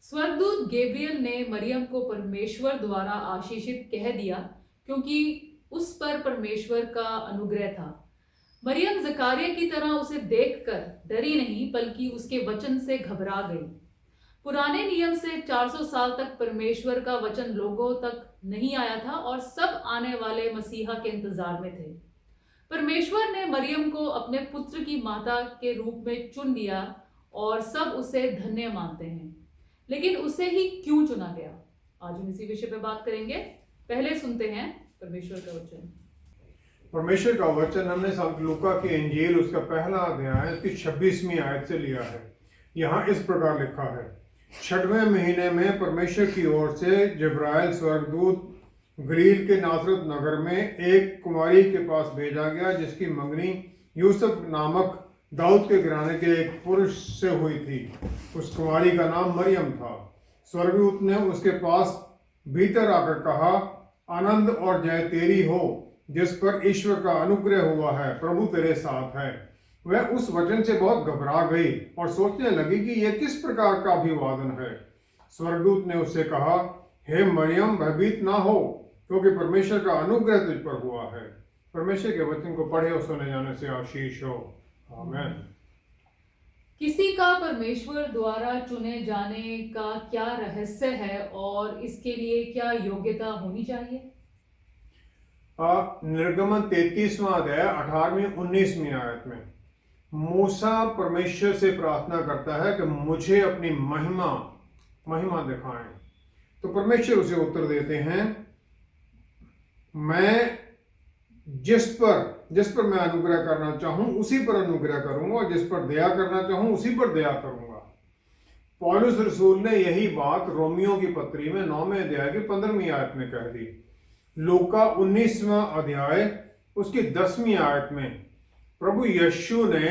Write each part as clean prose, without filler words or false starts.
स्वर्गदूत गैब्रियल ने मरियम को परमेश्वर द्वारा आशीषित कह दिया क्योंकि उस पर परमेश्वर का अनुग्रह था। मरियम जकारिया की तरह उसे देखकर डरी नहीं बल्कि उसके वचन से घबरा गई। पुराने नियम से 400 साल तक परमेश्वर का वचन लोगों तक नहीं आया था और सब आने वाले मसीहा के इंतजार में थे। परमेश्वर ने मरियम को अपने पुत्र की माता के रूप में चुन लिया और सब उसे धन्य मानते हैं। लेकिन उसे ही क्यों चुना गया, आज हम इसी विषय पे बात करेंगे। पहले सुनते हैं परमेश्वर का वचन। परमेश्वर का वचन हमने संत लूका की इंजील उसका पहला अध्याय उसकी 26वीं आयत से लिया है। यहाँ इस प्रकार लिखा है, 6वें महीने में परमेश्वर की ओर से जिब्राइल स्वर्गदूत गलील के नासरत नगर में एक कुमारी के पास भेजा गया जिसकी मंगनी यूसुफ नामक दाऊद के घराने के एक पुरुष से हुई थी। उस कुमारी का नाम मरियम था। स्वर्गदूत ने उसके पास भीतर आकर कहा, आनंद और जय तेरी हो जिस पर ईश्वर का अनुग्रह हुआ है, प्रभु तेरे साथ है। वह उस वचन से बहुत घबरा गई और सोचने लगी कि यह किस प्रकार का अभिवादन है। स्वर्गदूत ने उससे कहा, हे मरियम, भयभीत ना हो क्योंकि परमेश्वर का अनुग्रह तुझ पर हुआ है। परमेश्वर के वचन को पढ़े और सुने जाने से आशीष हो। आमीन। किसी का परमेश्वर द्वारा चुने जाने का क्या रहस्य है और इसके लिए क्या योग्यता होनी चाहिए? निर्गमन 33वां अध्याय 18वीं 19वीं आयत में मूसा परमेश्वर से प्रार्थना करता है कि मुझे अपनी महिमा दिखाएं। तो परमेश्वर उसे उत्तर देते हैं, मैं जिस पर मैं अनुग्रह करना चाहूं उसी पर अनुग्रह करूंगा और जिस पर दया करना चाहूं उसी पर दया करूंगा। पौलुस रसूल ने यही बात रोमियो की पत्री में 9वें अध्याय की 15वीं आयत में कह दी। लूका 19वां अध्याय उसकी 10वीं आयत में प्रभु यीशु ने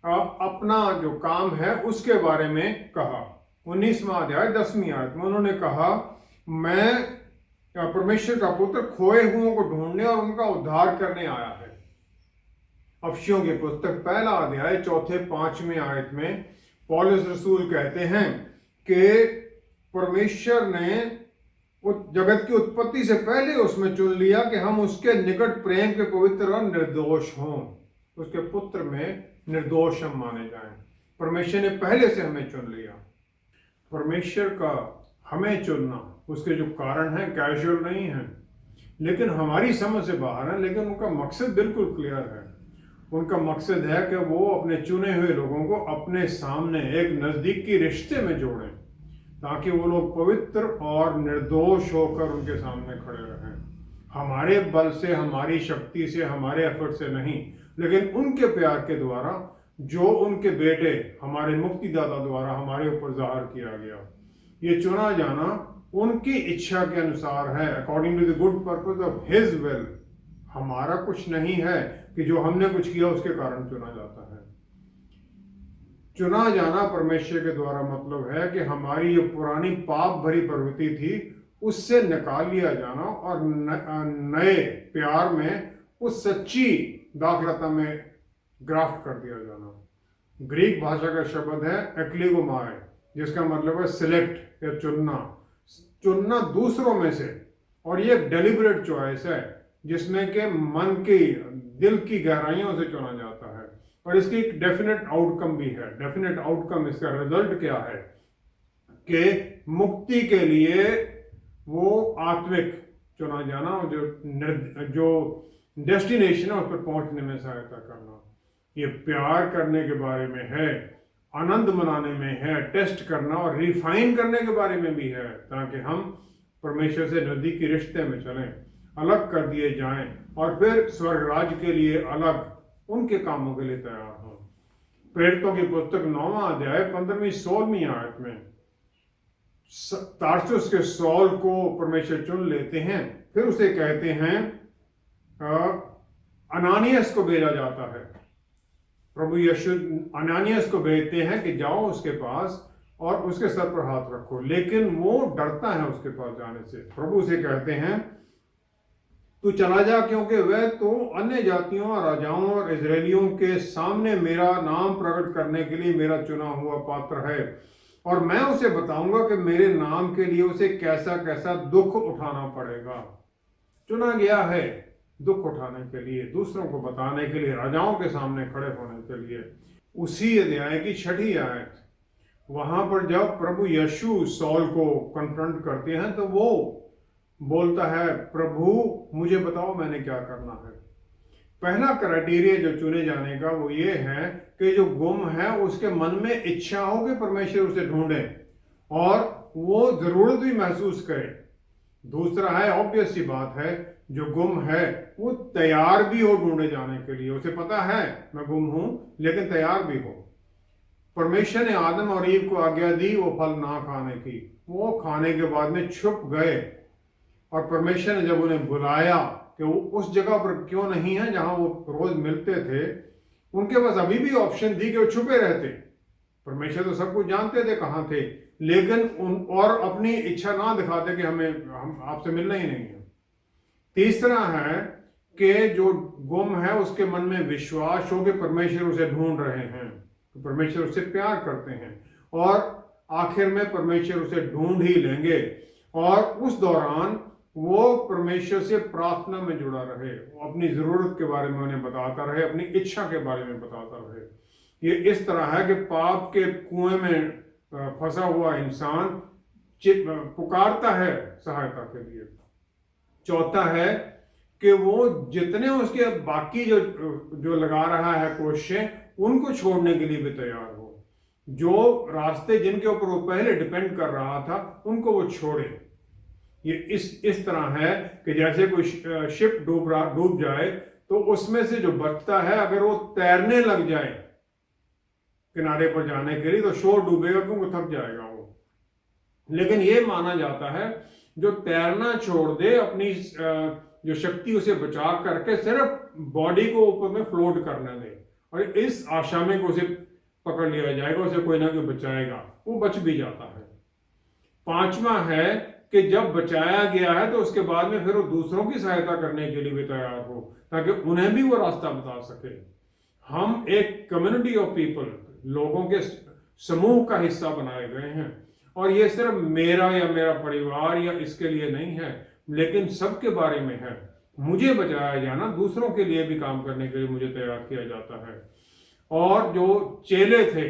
अपना जो काम है उसके बारे में कहा। 19वां अध्याय 10वीं आयत में उन्होंने कहा, मैं परमेश्वर का पुत्र खोए हुओं को ढूंढने और उनका उद्धार करने आया है। अफसियों की पुस्तक 1 अध्याय 4-5वें आयत में पौलुस रसूल कहते हैं कि परमेश्वर ने जगत की उत्पत्ति से पहले उसमें चुन लिया कि हम उसके निकट प्रेम के पवित्र और निर्दोष हों, उसके पुत्र में निर्दोष हम माने जाएं। परमेश्वर ने पहले से हमें चुन लिया। परमेश्वर का हमें चुनना उसके जो कारण है कैजुअल नहीं है, लेकिन हमारी समझ से बाहर है। लेकिन उनका मकसद बिल्कुल क्लियर है। उनका मकसद है कि वो अपने चुने हुए लोगों को अपने सामने एक नजदीकी रिश्ते में जोड़ें ताकि वो लोग पवित्र और निर्दोष होकर उनके सामने खड़े रहें। हमारे बल से, हमारी शक्ति से, हमारे एफर्ट से नहीं, लेकिन उनके प्यार के द्वारा जो उनके बेटे हमारे मुक्तिदाता द्वारा हमारे ऊपर जाहिर किया गया। ये चुना जाना उनकी इच्छा के अनुसार है, according to the good purpose of his will. हमारा कुछ नहीं है कि जो हमने कुछ किया उसके कारण चुना जाता है। चुना जाना परमेश्वर के द्वारा मतलब है कि हमारी जो पुरानी पाप भरी प्रवृत्ति थी उससे निकाल लिया जाना और नए प्यार में उस सच्ची दाखलता में ग्राफ्ट कर दिया जाना। ग्रीक भाषा का शब्द है एक्लिगोमाय, जिसका मतलब है सिलेक्ट या चुनना दूसरों में से। और ये एक डेलिबरेट चॉइस है जिसमें कि मन की, दिल की गहराइयों से चुना जाता है और इसकी एक डेफिनेट आउटकम भी है। डेफिनेट आउटकम, इसका रिजल्ट क्या है कि मुक्ति के लिए वो आत्मिक चुना जाना और जो डेस्टिनेशन है उस पर पहुंचने में सहायता करना। ये प्यार करने के बारे में है, आनंद मनाने में है, टेस्ट करना और रिफाइन करने के बारे में भी है ताकि हम परमेश्वर से नजदीकी रिश्ते में चलें, अलग कर दिए जाएं और फिर स्वर्ग राज्य के लिए अलग उनके कामों के लिए तैयार हों। प्रेरितों की पुस्तक 9वां अध्याय 15वीं-16वीं आयत में तारसुस के सौल को परमेश्वर चुन लेते हैं, फिर उसे कहते हैं अनानियस को भेजा जाता है। प्रभु यीशु अनानियस को भेजते हैं कि जाओ उसके पास और उसके सर पर हाथ रखो, लेकिन वो डरता है उसके पास जाने से। प्रभु उसे कहते हैं तू चला जा, क्योंकि वह तो अन्य जातियों और राजाओं और इजरायलियों के सामने मेरा नाम प्रकट करने के लिए मेरा चुना हुआ पात्र है। और मैं उसे बताऊंगा कि मेरे नाम के लिए उसे कैसा कैसा दुख उठाना पड़ेगा। चुना गया है दुख उठाने के लिए, दूसरों को बताने के लिए, राजाओं के सामने खड़े होने के लिए। उसी अध्याय की 6ठी आयत, वहां पर जब प्रभु यीशु सॉल को कन्फ्रंट करते हैं तो वो बोलता है, प्रभु मुझे बताओ मैंने क्या करना है। पहला क्राइटेरिया जो चुने जाने का वो ये है कि जो गुम है उसके मन में इच्छा हो कि परमेश्वर उसे ढूंढे और वो जरूरत भी महसूस करे। दूसरा है, ऑब्वियस सी बात है, जो गुम है वो तैयार भी हो ढूंढे जाने के लिए। उसे पता है मैं गुम हूं, लेकिन तैयार भी हो। परमेश्वर ने आदम और ईव को आज्ञा दी वो फल ना खाने की। वो खाने के बाद में छुप गए और परमेश्वर ने जब उन्हें बुलाया कि वो उस जगह पर क्यों नहीं है जहां वो रोज मिलते थे, उनके पास अभी भी ऑप्शन थी कि वो छुपे रहते। परमेश्वर तो सब कुछ जानते थे कहां थे, लेकिन और अपनी इच्छा ना दिखाते कि हम आपसे मिलना ही नहीं है। तीसरा है कि जो गुम है उसके मन में विश्वास हो कि परमेश्वर उसे ढूंढ रहे हैं, तो परमेश्वर उससे प्यार करते हैं और आखिर में परमेश्वर उसे ढूंढ ही लेंगे। और उस दौरान वो परमेश्वर से प्रार्थना में जुड़ा रहे, वो अपनी जरूरत के बारे में उन्हें बताता रहे, अपनी इच्छा के बारे में बताता रहे। ये इस तरह है कि पाप के कुएं में फंसा हुआ इंसान पुकारता है सहायता के लिए। चौथा है कि वो जितने उसके बाकी जो लगा रहा है कोशिशें, उनको छोड़ने के लिए भी तैयार हो। जो रास्ते जिनके ऊपर वो पहले डिपेंड कर रहा था उनको वो छोड़े। ये इस तरह है कि जैसे कोई शिप डूब जाए तो उसमें से जो बचता है, अगर वो तैरने लग जाए किनारे पर जाने के लिए, तो शोर डूबेगा क्योंकि थक जाएगा वो। लेकिन ये माना जाता है जो तैरना छोड़ दे, अपनी जो शक्ति उसे बचा करके सिर्फ बॉडी को ऊपर में फ्लोट करने दे, और इस आशा में उसे पकड़ लिया जाएगा, उसे कोई ना कोई बचाएगा, वो बच भी जाता है। पांचवा है कि जब बचाया गया है तो उसके बाद में फिर वो दूसरों की सहायता करने के लिए भी तैयार हो, ताकि उन्हें भी वो रास्ता बता सके। हम एक कम्युनिटी ऑफ पीपल, लोगों के समूह का हिस्सा बनाए गए हैं, और ये सिर्फ मेरा या मेरा परिवार या इसके लिए नहीं है, लेकिन सबके बारे में है। मुझे बचाया जाना, दूसरों के लिए भी काम करने के लिए मुझे तैयार किया जाता है। और जो चेले थे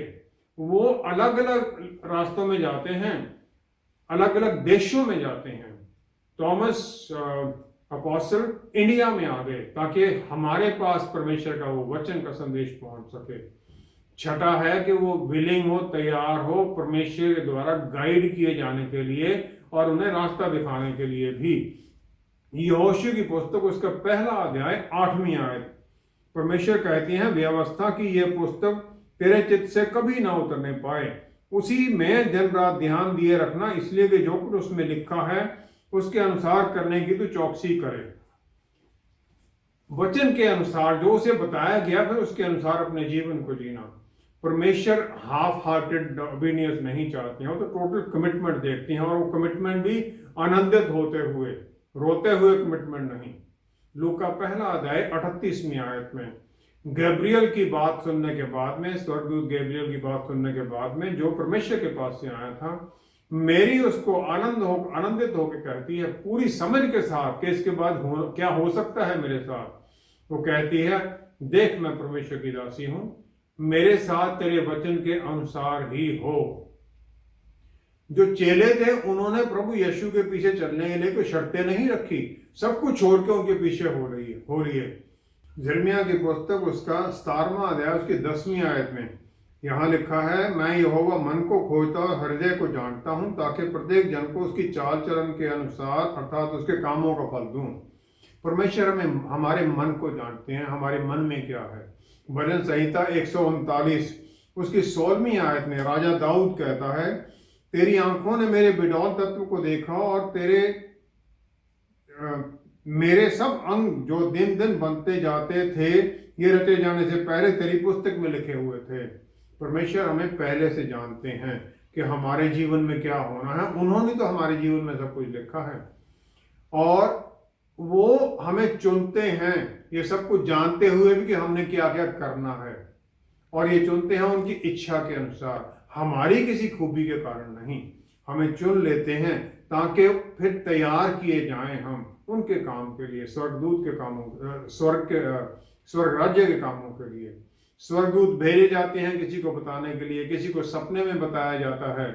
वो अलग अलग रास्तों में जाते हैं, अलग अलग देशों में जाते हैं। थॉमस अपोस्टल इंडिया में आ गए ताकि हमारे पास परमेश्वर का वो वचन का संदेश पहुंच सके। छठा है कि वो विलिंग हो, तैयार हो परमेश्वर के द्वारा गाइड किए जाने के लिए और उन्हें रास्ता दिखाने के लिए भी। यहोशू की पुस्तक उसका पहला अध्याय 8वीं आयत, परमेश्वर कहती हैं, व्यवस्था की यह पुस्तक तेरे चित्त से कभी ना उतरने पाए, उसी में दिन रात ध्यान दिए रखना, इसलिए कि जो कुछ उसमें लिखा है उसके अनुसार करने की तो चौकसी करे। वचन के अनुसार जो उसे बताया गया, फिर उसके अनुसार अपने जीवन को जीना। परमेश्वर हाफ हार्टेड ओबीडियंस नहीं चाहते हैं, वो तो टोटल कमिटमेंट देखते हैं, और वो कमिटमेंट भी आनंदित होते हुए, रोते हुए कमिटमेंट नहीं। लूका पहला अध्याय 38वीं आयत में, गैब्रियल की बात सुनने के बाद में, स्वर्गदूत गैब्रियल की बात सुनने के बाद में, जो परमेश्वर के पास से आया था, मेरी उसको आनंदित होकर कहती है पूरी समझ के साथ कि इसके बाद क्या हो सकता है मेरे साथ। वो कहती है, देख मैं परमेश्वर की दासी हूं, मेरे साथ तेरे वचन के अनुसार ही हो। जो चेले थे उन्होंने प्रभु यीशु के पीछे चलने के लिए कोई शर्तें नहीं रखी, सब कुछ छोड़ के उनके पीछे हो रही है। यिर्मयाह की पुस्तक उसका 17वां अध्याय उसकी 10वीं आयत में यहां लिखा है, मैं यहोवा मन को खोजता और हृदय को जानता हूं, ताकि प्रत्येक जन को उसकी चाल चलन के अनुसार अर्थात उसके कामों का फल दूं। परमेश्वर हमें हमारे मन को जानते हैं, हमारे मन में क्या है। भजन संहिता 139 उसकी 16वीं आयत में राजा दाऊद कहता है, तेरी आंखों ने मेरे बिडौल तत्व को देखा और मेरे सब अंग जो दिन दिन बनते जाते थे, ये रचे जाने से पहले तेरी पुस्तक में लिखे हुए थे। परमेश्वर हमें पहले से जानते हैं कि हमारे जीवन में क्या होना है। उन्होंने तो हमारे जीवन में सब कुछ लिखा है, और वो हमें चुनते हैं ये सब कुछ जानते हुए भी कि हमने क्या क्या करना है, और ये चुनते हैं उनकी इच्छा के अनुसार। हमारी किसी खूबी के कारण नहीं, हमें चुन लेते हैं ताकि फिर तैयार किए जाएं हम उनके काम के लिए, स्वर्गदूत के कामों, स्वर्ग राज्य के कामों के लिए। स्वर्गदूत भेजे जाते हैं किसी को बताने के लिए, किसी को सपने में बताया जाता है।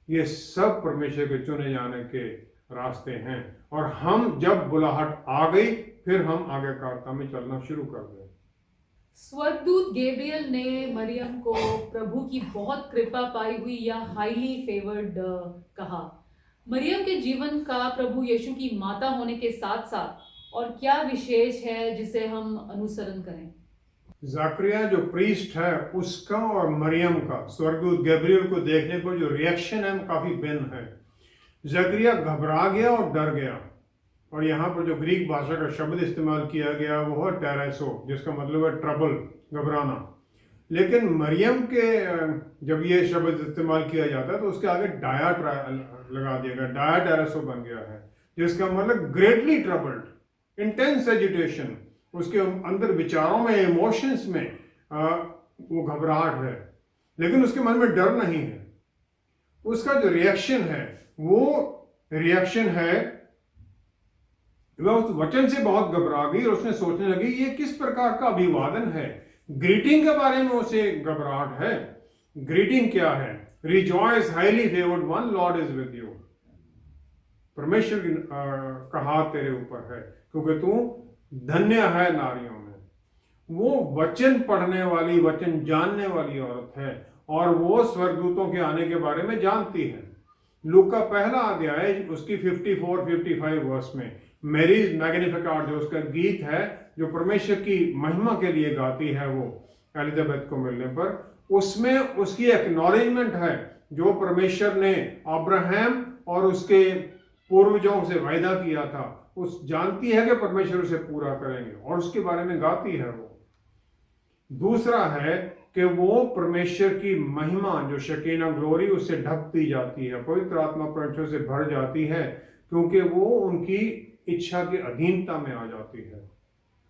ये सब परमेश्वर के चुने जाने के रास्ते हैं, और हम जब बुलाहट आ गई फिर हम आज्ञाकारिता में चलना शुरू कर दें। स्वर्गदूत गैब्रियल ने मरियम को प्रभु की बहुत कृपा पाई हुई या हाईली फेवर्ड कहा। मरियम के जीवन का प्रभु यीशु की माता होने के साथ साथ और क्या विशेष है जिसे हम अनुसरण करें? ज़करिया जो प्रीस्ट है उसका और मरियम का स्वर्गदूत गैब्रियल को देखने पर जो रिएक्शन है काफी भिन्न है। ज़करिया घबरा गया और डर गया, और यहाँ पर जो ग्रीक भाषा का शब्द इस्तेमाल किया गया वो है टेरेसो, जिसका मतलब है ट्रबल, घबराना। लेकिन मरियम के जब ये शब्द इस्तेमाल किया जाता है तो उसके आगे डाया लगा दिया गया, डाया टेरेसो बन गया है, जिसका मतलब ग्रेटली ट्रबल्ड, इंटेंस एजिटेशन, उसके अंदर विचारों में, इमोशंस में वो घबराहट है, लेकिन उसके मन में डर नहीं है। उसका जो रिएक्शन है वो रिएक्शन है, वह उस वचन से बहुत घबरा गई और उसने सोचने लगी ये किस प्रकार का अभिवादन है। ग्रीटिंग के बारे में उसे घबराहट है। ग्रीटिंग क्या है? Rejoice highly favoured one, Lord is with you. परमेश्वर का हाथ तेरे ऊपर है क्योंकि तू धन्य है नारियों में। वो वचन पढ़ने वाली, वचन जानने वाली औरत है और वो स्वर्गदूतों के आने के बारे में जानती है। लूका पहला अध्याय उसकी 54-55 वर्ष में मैरीज मैग्निफिकाट जो उसका गीत है, जो परमेश्वर की महिमा के लिए गाती है वो एलिजाबेथ को मिलने पर, उसमें उसकी एक्नॉलेजमेंट है जो परमेश्वर ने अब्राहम और उसके पूर्वजों से वायदा किया था, उस जानती है कि परमेश्वर उसे पूरा करेंगे और उसके बारे में गाती है वो। दूसरा है कि वो परमेश्वर की महिमा जो शकीना ग्लोरी उससे ढकती जाती है, पवित्र आत्मा परमेश्वर से भर जाती है, क्योंकि वो उनकी इच्छा की अधीनता में आ जाती है,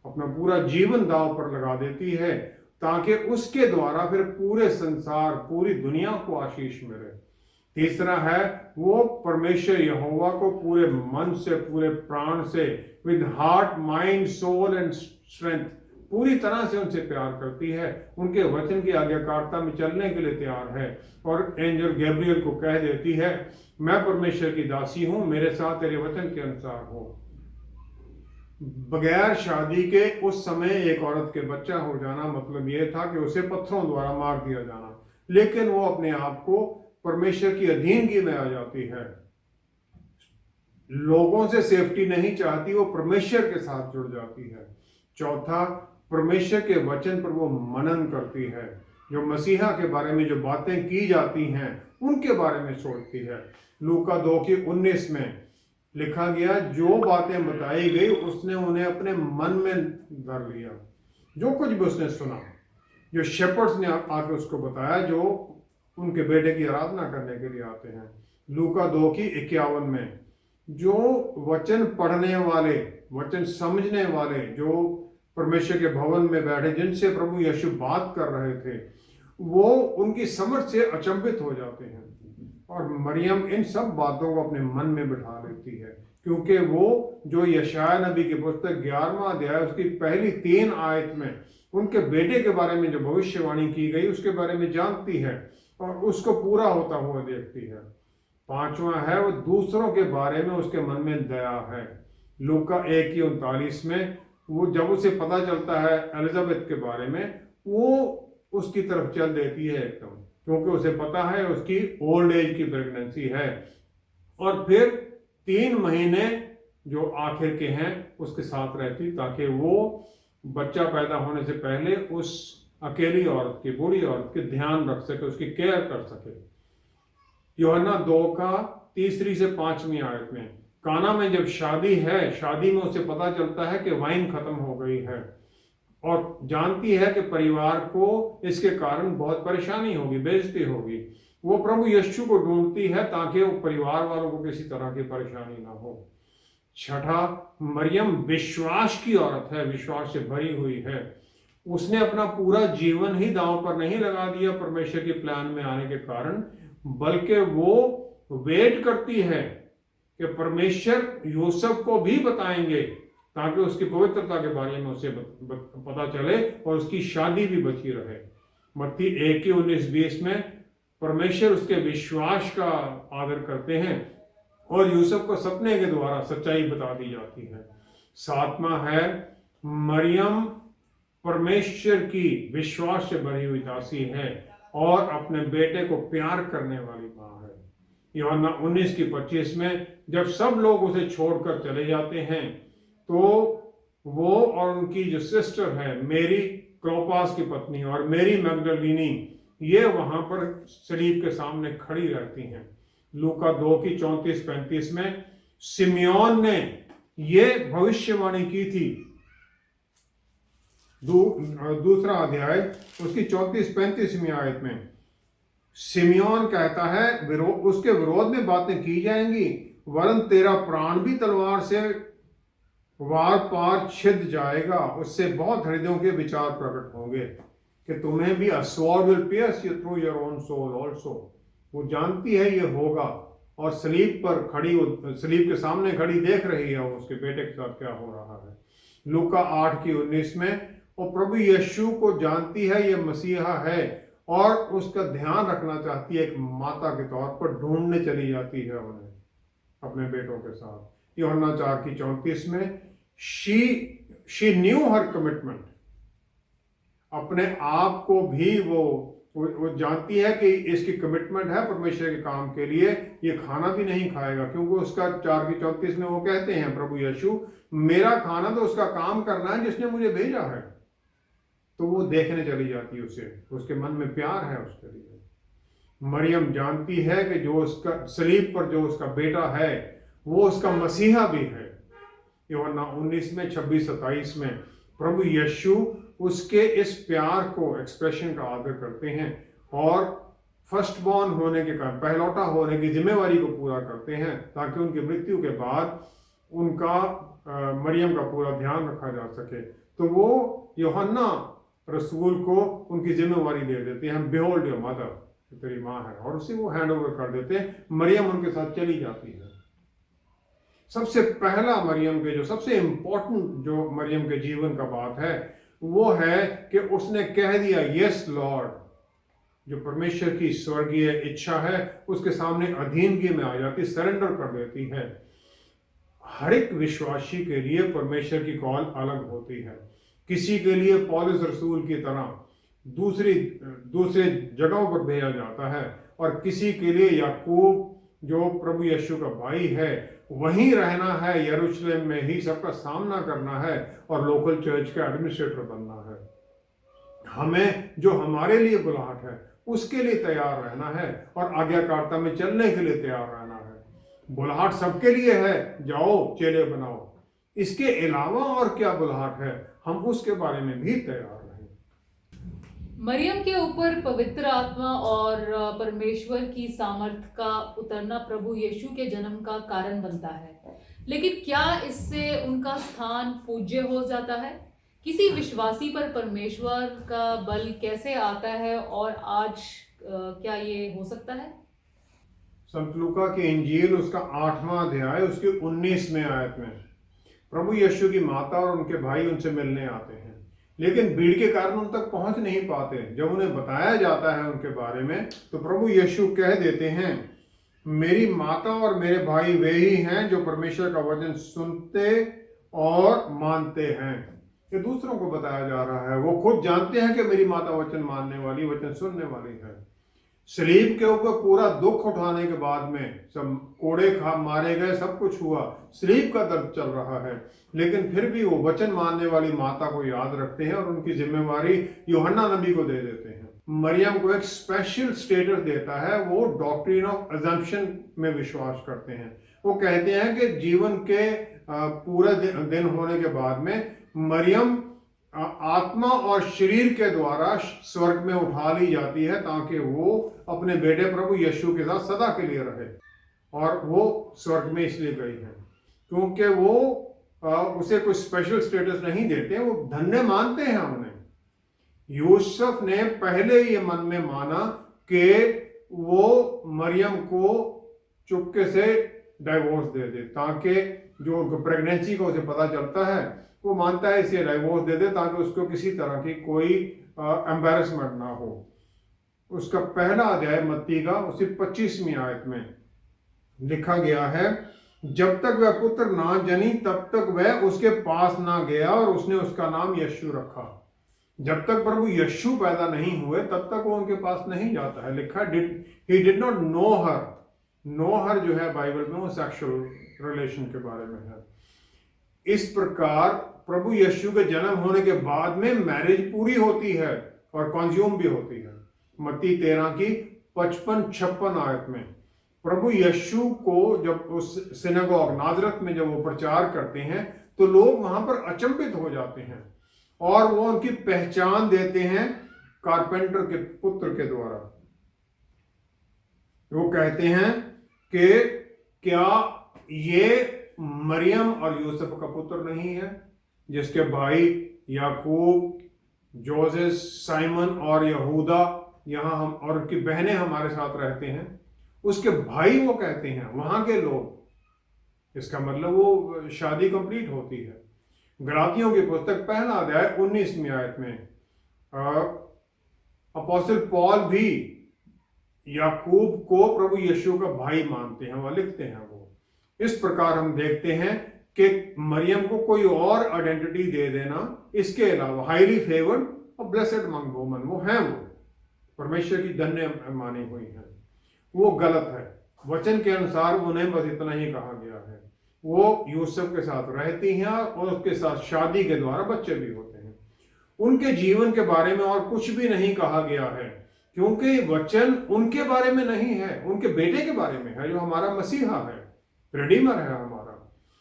अपना पूरा जीवन दांव पर लगा देती है ताकि उसके द्वारा फिर पूरे संसार, पूरी दुनिया को आशीष मिले। तीसरा है वो परमेश्वर यहोवा को पूरे मन से, पूरे प्राण से, with heart, mind, soul and strength, पूरी तरह से उनसे प्यार करती है, उनके वचन की आज्ञाकारिता में चलने के लिए तैयार है। और एंजल गैब्रियल को कह देती है मैं परमेश्वर की दासी हूं, मेरे साथ तेरे वचन के अनुसार हो। बगैर शादी के उस समय एक औरत के बच्चा हो जाना मतलब यह था कि उसे पत्थरों द्वारा मार दिया जाना, लेकिन वो अपने आप को परमेश्वर की अधीनगी में आ जाती है, लोगों से सेफ्टी नहीं चाहती, वो परमेश्वर के साथ जुड़ जाती है। चौथा, परमेश्वर के वचन पर वो मनन करती है, जो मसीहा के बारे में जो बातें की जाती हैं उनके बारे में सोचती है। लूका 2:19 में लिखा गया जो बातें बताई गई उसने उन्हें अपने मन में धर लिया। जो कुछ भी उसने सुना, जो शेपर्ड्स ने आके उसको बताया, जो उनके बेटे की आराधना करने के लिए आते हैं। लूका 2:51 में जो वचन पढ़ने वाले, वचन समझने वाले, जो परमेश्वर के भवन में बैठे जिनसे प्रभु यीशु बात कर रहे थे, वो उनकी समझ से अचंभित हो जाते हैं। और मरियम इन सब बातों को अपने मन में बिठा लेती है, क्योंकि वो जो यशाया नबी की पुस्तक 11वां अध्याय उसकी पहली 3 आयत में उनके बेटे के बारे में जो भविष्यवाणी की गई उसके बारे में जानती है और उसको पूरा होता हुआ देखती है। 5वां है वो दूसरों के बारे में उसके मन में दया है। लूका 1:39 में वो जब उसे पता चलता है एलिजाबेथ के बारे में, वो उसकी तरफ चल देती है एकदम, क्योंकि उसे पता है उसकी ओल्ड एज की प्रेगनेंसी है। और फिर 3 महीने जो आखिर के हैं उसके साथ रहती ताकि वो बच्चा पैदा होने से पहले उस अकेली औरत की, बूढ़ी औरत के ध्यान रख सके, उसकी केयर कर सके। यूहन्ना 2:3 से 5वीं आयत में काना में जब शादी है, शादी में उसे पता चलता है कि वाइन खत्म हो गई है और जानती है कि परिवार को इसके कारण बहुत परेशानी होगी, बेइज्जती होगी। वो प्रभु यीशु को ढूंढती है ताकि वो परिवार वालों को किसी तरह की परेशानी ना हो। 6, मरियम विश्वास की औरत है, विश्वास से भरी हुई है। उसने अपना पूरा जीवन ही दांव पर नहीं लगा दिया परमेश्वर के प्लान में आने के कारण, बल्कि वो वेट करती है कि परमेश्वर यूसुफ को भी बताएंगे ताकि उसकी पवित्रता के बारे में उसे पता चले और उसकी शादी भी बची रहे। मत्ती 1:19-20 में परमेश्वर उसके विश्वास का आदर करते हैं और यूसुफ को सपने के द्वारा सच्चाई बता दी जाती है। 7वां है मरियम परमेश्वर की विश्वास से भरी हुई दासी है और अपने बेटे को प्यार करने वाली माँ है। यूहन्ना 19:25 में जब सब लोग उसे छोड़कर चले जाते हैं तो वो और उनकी जो सिस्टर है मेरी क्लोपास की पत्नी और मेरी मैगदलीनी, ये वहां पर सलीब के सामने खड़ी रहती हैं। लूका 2:34-35 में सिमियोन ने ये भविष्यवाणी की थी। दूसरा अध्याय उसकी 34-35वीं आयत में सिमियोन कहता है उसके विरोध में बातें की जाएंगी, वरन तेरा प्राण भी तलवार से वार पार छिद जाएगा। उससे बहुत हृदयों के विचार प्रकट होंगे कि तुम्हें भी a sword will pierce you through your own soul also। वो जानती है ये होगा और सलीब पर खड़ी, सलीब के सामने खड़ी देख रही है उसके बेटे के साथ क्या हो रहा है। लूका 8:19 में और प्रभु यीशु को जानती है ये मसीहा है और उसका ध्यान रखना चाहती है, एक माता के तौर पर ढूंढने चली जाती है उन्हें अपने बेटों के साथ। यूहन्ना 4:34 में she knew her commitment। अपने आप को भी वो जानती है कि इसकी कमिटमेंट है परमेश्वर के काम के लिए, ये खाना भी नहीं खाएगा, क्योंकि उसका 4:34 में वो कहते हैं प्रभु यीशु, मेरा खाना तो उसका काम करना है जिसने मुझे भेजा है। तो वो देखने चली जाती है उसे, उसके मन में प्यार है उसके लिए। मरियम जानती है कि जो उसका सलीब पर जो उसका बेटा है वो उसका मसीहा भी है। यूहन्ना 19 में 26-27 में प्रभु यीशु उसके इस प्यार को, एक्सप्रेशन का आदर करते हैं और फर्स्ट बॉर्न होने के कारण, पहलौटा होने की जिम्मेवारी को पूरा करते हैं ताकि उनकी मृत्यु के बाद उनका मरियम का पूरा ध्यान रखा जा सके। तो वो यूहन्ना रसूल को उनकी जिम्मेवारी दे देते हैं, बिहोल्ड योर मदर, तेरी माँ है, और उसे वो हैंड ओवर कर देते हैं। मरियम उनके साथ चली जाती है। सबसे पहला मरियम के जो सबसे इंपॉर्टेंट जो मरियम के जीवन का बात है वो है कि उसने कह दिया यस लॉर्ड। जो परमेश्वर की स्वर्गीय इच्छा है उसके सामने अधीनगी में आ जाती, सरेंडर कर देती है। हर एक विश्वासी के लिए परमेश्वर की कॉल अलग होती है। किसी के लिए पौलुस रसूल की तरह दूसरे जगहों पर भेजा जाता है और किसी के लिए याकूब जो प्रभु यीशु का भाई है वहीं रहना है, यरूशलेम में ही सबका सामना करना है और लोकल चर्च का एडमिनिस्ट्रेटर बनना है। हमें जो हमारे लिए बुलाहट है उसके लिए तैयार रहना है और आज्ञाकारिता में चलने के लिए तैयार रहना है। बुलाहट सबके लिए है, जाओ चेले बनाओ। इसके अलावा और क्या बुलाहट है, हम उसके बारे में भी तैयार रहें। मरियम के ऊपर पवित्र आत्मा और परमेश्वर की सामर्थ का उतरना प्रभु यीशु के जन्म का कारण बनता है, लेकिन क्या इससे उनका स्थान पूज्य हो जाता है? किसी विश्वासी पर परमेश्वर का बल कैसे आता है और आज क्या ये हो सकता है? संत लूका की इंजील उसका 8वां अध्याय उसकी 19वें आयत में प्रभु यीशु की माता और उनके भाई उनसे मिलने आते हैं, लेकिन भीड़ के कारण उन तक पहुंच नहीं पाते। जब उन्हें बताया जाता है उनके बारे में तो प्रभु यीशु कह देते हैं, मेरी माता और मेरे भाई वे ही हैं जो परमेश्वर का वचन सुनते और मानते हैं। ये दूसरों को बताया जा रहा है। वो खुद जानते हैं कि मेरी माता वचन मानने वाली, वचन सुनने वाली है। सलीब के ऊपर पूरा दुख उठाने के बाद में सब कोड़े मारे गए, सब कुछ हुआ, सलीब का दर्द चल रहा है, लेकिन फिर भी वो वचन मानने वाली माता को याद रखते हैं और उनकी जिम्मेवारी यूहन्ना नबी को दे देते हैं। मरियम को एक स्पेशल स्टेटस देता है। वो डॉक्ट्रिन ऑफ अजम्पशन में विश्वास करते हैं। वो कहते हैं कि जीवन के पूरा दिन होने के बाद में मरियम आत्मा और शरीर के द्वारा स्वर्ग में उठा ली जाती है ताकि वो अपने बेटे प्रभु यीशु के साथ सदा के लिए रहे। और वो स्वर्ग में इसलिए गई है क्योंकि वो उसे कोई स्पेशल स्टेटस नहीं देते, वो धन्य मानते हैं उन्हें यूसुफ ने पहले ये मन में माना कि वो मरियम को चुपके से डाइवोर्स दे दे, ताकि जो प्रेगनेंसी का उसे पता चलता है वो मानता है इसे डाइवोर्स दे दे ताकि उसको किसी तरह की कोई एम्बैरेसमेंट ना हो। उसका पहला अध्याय मत्ती का उसी 25वीं आयत में लिखा गया है, जब तक वह पुत्र ना जनी तब तक वह उसके पास ना गया और उसने उसका नाम यीशु रखा। जब तक प्रभु यीशु पैदा नहीं हुए तब तक वो उनके पास नहीं जाता है। लिखा he did not know her. Know her जो है बाइबल में वो सेक्सुअल रिलेशन के बारे में है। इस प्रकार प्रभु यीशु के जन्म होने के बाद में मैरिज पूरी होती है और कंज्यूम भी होती है। मत्ती 13 की 55-56 आयत में प्रभु यीशु को जब उस सिनेगोग नाजरत में जब वो प्रचार करते हैं तो लोग वहां पर अचंभित हो जाते हैं और वो उनकी पहचान देते हैं कारपेंटर के पुत्र के द्वारा। वो कहते हैं कि क्या ये मरियम और यूसुफ का पुत्र नहीं है, जिसके भाई याकूब, जोसेफ, साइमन और यहूदा यहाँ हम और उनकी बहनें हमारे साथ रहते हैं। उसके भाई वो कहते हैं वहां के लोग। इसका मतलब वो शादी कंप्लीट होती है। गलातियों की पुस्तक पहला अध्याय 19वीं आयत में अपोस्टल पॉल भी याकूब को प्रभु यीशु का भाई मानते हैं, वह लिखते हैं वो। इस प्रकार हम देखते हैं कि मरियम को कोई और आइडेंटिटी दे देना, इसके अलावा हाईली फेवर्ड और ब्लेसेड अमंग वुमेन वो हैं, वो परमेश्वर की धन्य मानी हुई है, वो गलत है। वचन के अनुसार उन्हें बस इतना ही कहा गया है। वो यूसुफ के साथ रहती हैं और उसके साथ शादी के द्वारा बच्चे भी होते हैं। उनके जीवन के बारे में और कुछ भी नहीं कहा गया है, क्योंकि वचन उनके बारे में नहीं है, उनके बेटे के बारे में है जो हमारा मसीहा है, रिडीमर है हमारा।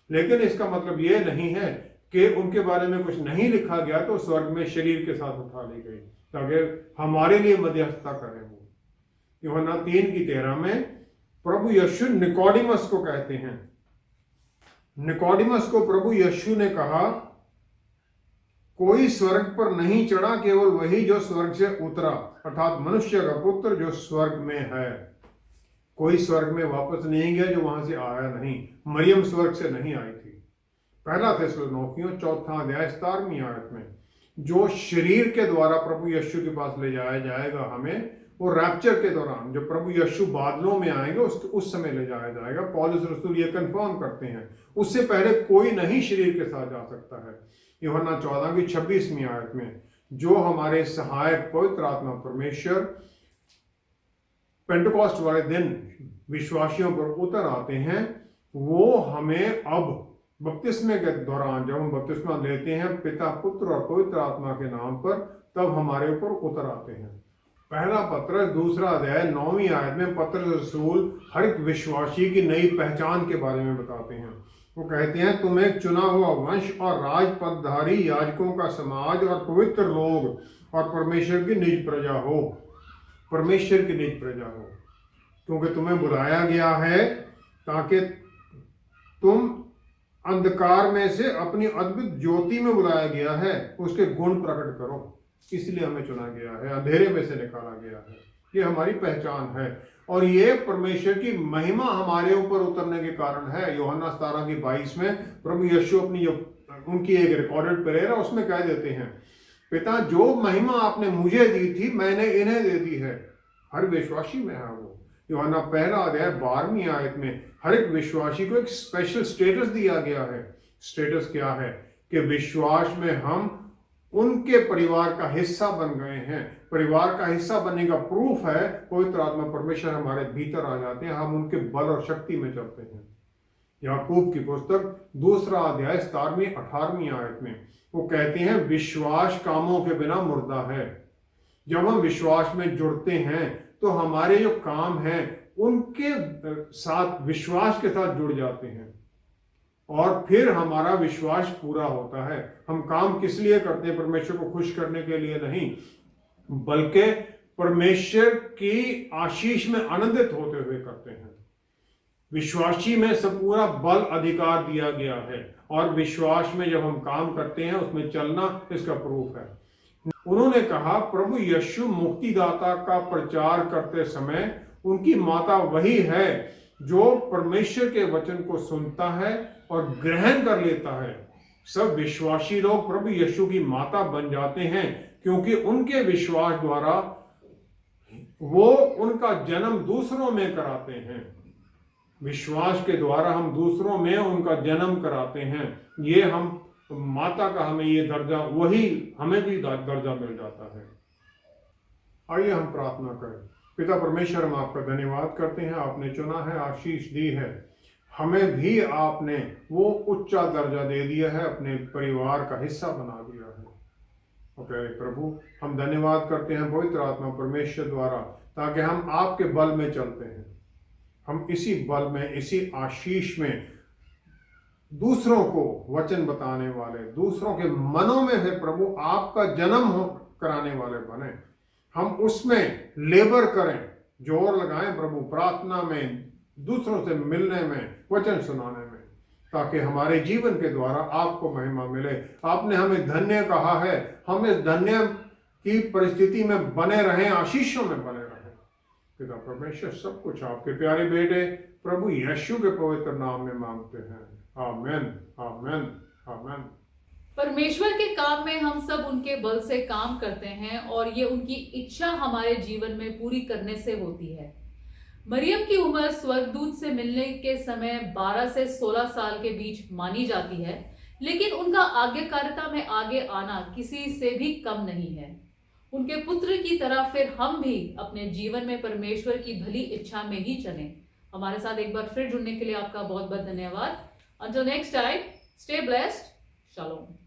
लेकिन इसका मतलब ये नहीं है कि उनके बारे में कुछ नहीं लिखा गया तो स्वर्ग में शरीर के साथ उठा ली गई ताकि हमारे लिए मध्यस्थता करें। वो यूहन्ना 3:13 में प्रभु यीशु निकोडिमस को कहते हैं, निकोडिमस को प्रभु यीशु ने कहा, कोई स्वर्ग पर नहीं चढ़ा, केवल वही जो स्वर्ग से उतरा, अर्थात मनुष्य का पुत्र जो स्वर्ग में है। कोई स्वर्ग में वापस नहीं गया जो वहां से आया नहीं। मरियम स्वर्ग से नहीं आई थी। पहला थिस्सलुनीकियों 4 अध्याय 17वीं आयत में जो शरीर के द्वारा प्रभु यीशु के पास ले जाया जाएगा हमें, वो रैप्चर के दौरान जब प्रभु यीशु बादलों में आएंगे उस समय ले जाया जाएगा। पौलुस रसूल ये कंफर्म करते हैं, उससे पहले कोई नहीं शरीर के साथ जा सकता है। यूहन्ना 14 की 26वीं आयत में जो हमारे सहायक पवित्र आत्मा परमेश्वर पेंटेकोस्ट वाले दिन विश्वासियों पर उतर आते हैं, वो हमें अब बपतिस्मे के दौरान जब हम बपतिस्मा लेते हैं पिता, पुत्र और पवित्र आत्मा के नाम पर, तब हमारे ऊपर उतर आते हैं। पहला पत्रस 2 अध्याय 9वीं आयत में पत्रस रसूल हर एक विश्वासी की नई पहचान के बारे में बताते हैं। वो कहते हैं, तुम एक चुना हुआ वंश और राजपदधारी याजकों का समाज और पवित्र लोग और परमेश्वर की निज प्रजा हो। परमेश्वर की निज प्रजा हो, क्योंकि तुम्हें बुलाया गया है ताकि तुम अंधकार में से अपनी अद्भुत ज्योति में बुलाया गया है, उसके गुण प्रकट करो। इसलिए हमें चुना गया है, अंधेरे में से निकाला गया है। ये हमारी पहचान है और ये परमेश्वर की महिमा हमारे ऊपर उतरने के कारण है। यूहन्ना 17:22 में प्रभु यीशु अपनी जो उनकी एक रिकॉर्डेड प्रेयर है उसमें कह देते हैं, पिता जो महिमा आपने मुझे दी थी मैंने इन्हें दे दी है। हर विश्वासी में है वो। यूहन्ना 1 अध्याय 12वीं आयत में हर एक विश्वासी को एक स्पेशल स्टेटस दिया गया है। स्टेटस क्या है कि विश्वास में हम उनके परिवार का हिस्सा बन गए हैं। परिवार का हिस्सा बनने का प्रूफ है पवित्र आत्मा परमेश्वर हमारे भीतर आ जाते हैं, हम उनके बल और शक्ति में चलते हैं। याकूब की पुस्तक 2 अध्याय 17-18वीं आयत में वो कहते हैं, विश्वास कामों के बिना मुर्दा है। जब हम विश्वास में जुड़ते हैं तो हमारे जो काम हैं उनके साथ विश्वास के साथ जुड़ जाते हैं और फिर हमारा विश्वास पूरा होता है। हम काम किस लिए करते हैं? परमेश्वर को खुश करने के लिए नहीं, बल्कि परमेश्वर की आशीष में आनंदित होते हुए करते हैं। विश्वासी में सब पूरा बल अधिकार दिया गया है और विश्वास में जब हम काम करते हैं उसमें चलना इसका प्रूफ है। उन्होंने कहा, प्रभु यीशु मुक्तिदाता का प्रचार करते समय उनकी माता वही है जो परमेश्वर के वचन को सुनता है और ग्रहण कर लेता है। सब विश्वासी लोग प्रभु यीशु की माता बन जाते हैं, क्योंकि उनके विश्वास द्वारा वो उनका जन्म दूसरों में कराते हैं। विश्वास के द्वारा हम दूसरों में उनका जन्म कराते हैं। ये हम माता का हमें ये दर्जा, वही हमें भी दर्जा मिल जाता है। आइए हम प्रार्थना करें। पिता परमेश्वर, हम आपका धन्यवाद करते हैं, आपने चुना है, आशीष दी है, हमें भी आपने वो उच्चा दर्जा दे दिया है, अपने परिवार का हिस्सा बना दिया है। और प्यारे प्रभु, हम धन्यवाद करते हैं पवित्र आत्मा परमेश्वर द्वारा, ताकि हम आपके बल में चलते हैं। हम इसी बल में, इसी आशीष में दूसरों को वचन बताने वाले, दूसरों के मनों में फिर प्रभु आपका जन्म कराने वाले बने। हम उसमें लेबर करें, जोर लगाएं प्रभु, प्रार्थना में, दूसरों से मिलने में, वचन सुनाने में, ताकि हमारे जीवन के द्वारा आपको महिमा मिले। आपने हमें धन्य कहा है, हम इस धन्य की परिस्थिति में बने रहें, आशीषों में बने रहें। पिता परमेश्वर, सब कुछ आपके प्यारे बेटे प्रभु यीशु के पवित्र नाम में मांगते हैं। आमेन, आमेन, आमेन। परमेश्वर के काम में हम सब उनके बल से काम करते हैं और ये उनकी इच्छा हमारे जीवन में पूरी करने से होती है। मरियम की उम्र स्वर्गदूत से मिलने के समय 12 से 16 साल के बीच मानी जाती है, लेकिन उनका आज्ञाकारिता में आगे आना किसी से भी कम नहीं है। उनके पुत्र की तरह फिर हम भी अपने जीवन में परमेश्वर की भली इच्छा में ही चलें। हमारे साथ एक बार फिर जुड़ने के लिए आपका बहुत बहुत धन्यवाद। Until next time, stay blessed. Shalom.